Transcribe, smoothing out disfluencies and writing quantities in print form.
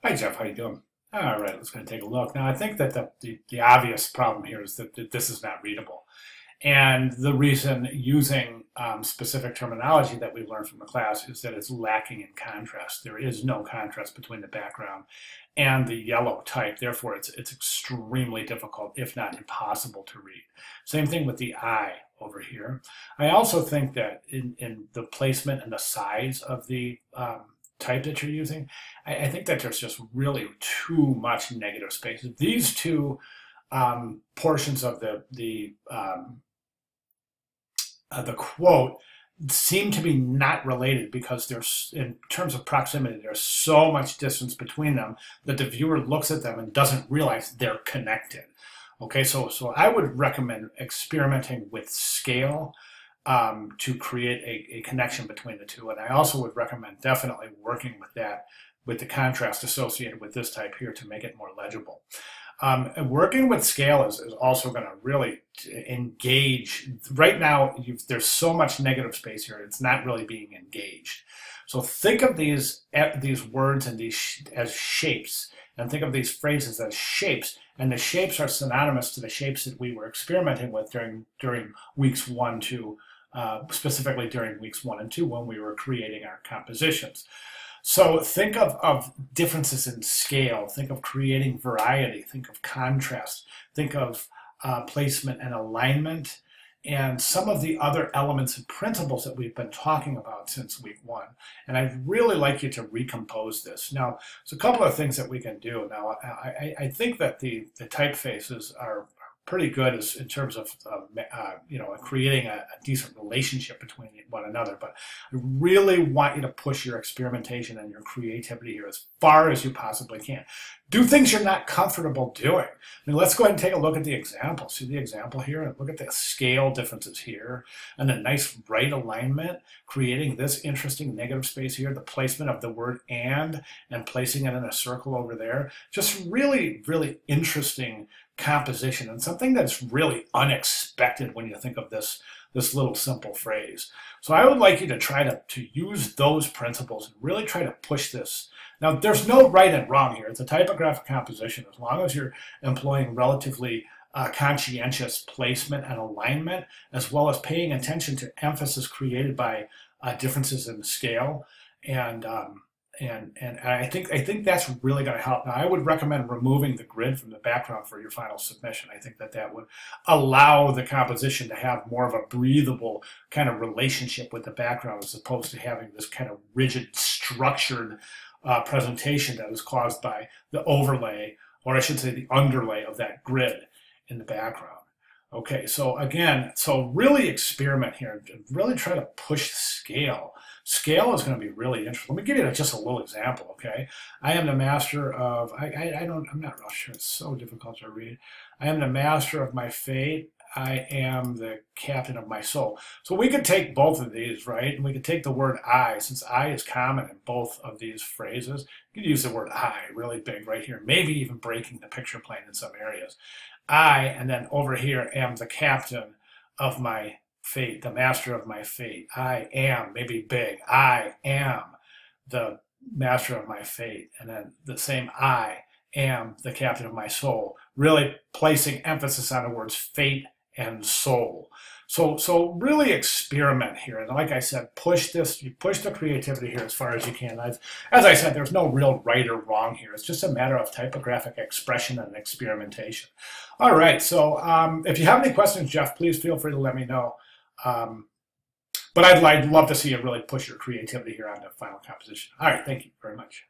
Hi, Jeff. How you doing? All right, let's go and take a look. Now, I think that the obvious problem here is that this is not readable. And the reason using specific terminology that we learned from the class is that it's lacking in contrast. There is no contrast between the background and the yellow type. Therefore, it's extremely difficult, if not impossible, to read. Same thing with the I over here. I also think that in the placement and the size of the type that you're using, I think that there's just really too much negative space. These two portions of the quote seem to be not related because there's, in terms of proximity, there's so much distance between them that the viewer looks at them and doesn't realize they're connected. Okay, so I would recommend experimenting with scale to create a connection between the two. And I also would recommend definitely working with that, with the contrast associated with this type here to make it more legible. And working with scale is also going to really engage. Right now, there's so much negative space here, it's not really being engaged. So think of these words and these as shapes, and think of these phrases as shapes. And the shapes are synonymous to the shapes that we were experimenting with during weeks 1, 2, specifically during weeks 1 and 2 when we were creating our compositions. So think of differences in scale, think of creating variety, think of contrast, think of placement and alignment, and some of the other elements and principles that we've been talking about since week 1. And I'd really like you to recompose this. Now, there's a couple of things that we can do. Now, I think that the typefaces are pretty good in terms of creating a decent relationship between one another, but I really want you to push your experimentation and your creativity here as far as you possibly can. Do things you're not comfortable doing. I mean, let's go ahead and take a look at the example. See the example here, and look at the scale differences here, and the nice right alignment, creating this interesting negative space here, the placement of the word and placing it in a circle over there. Just really, really interesting composition, and something that's really unexpected when you think of this little simple phrase. So I would like you to try to use those principles and really try to push this. Now, there's no right and wrong here. It's a typographic composition. As long as you're employing relatively conscientious placement and alignment, as well as paying attention to emphasis created by differences in scale, and I think that's really going to help. Now, I would recommend removing the grid from the background for your final submission. I think that would allow the composition to have more of a breathable kind of relationship with the background, as opposed to having this kind of rigid, structured presentation that is caused by the overlay, or I should say the underlay of that grid in the background. Okay, so again, really experiment here and really try to push scale. Scale is going to be really interesting. Let me give you just a little example, okay? I am the master of, I'm not real sure, it's so difficult to read. I am the master of my fate. I am the captain of my soul. So we could take both of these, right? And we could take the word I, since I is common in both of these phrases. You could use the word I really big right here, maybe even breaking the picture plane in some areas. I, and then over here, am the captain of my fate, the master of my fate. I am, maybe big. I am the master of my fate. And then the same I am the captain of my soul, really placing emphasis on the words fate and soul. So really experiment here. And like I said, push this, you push the creativity here as far as you can. As I said, there's no real right or wrong here. It's just a matter of typographic expression and experimentation. All right, so if you have any questions, Jeff, please feel free to let me know. But I'd love to see you really push your creativity here on the final composition. All right, thank you very much.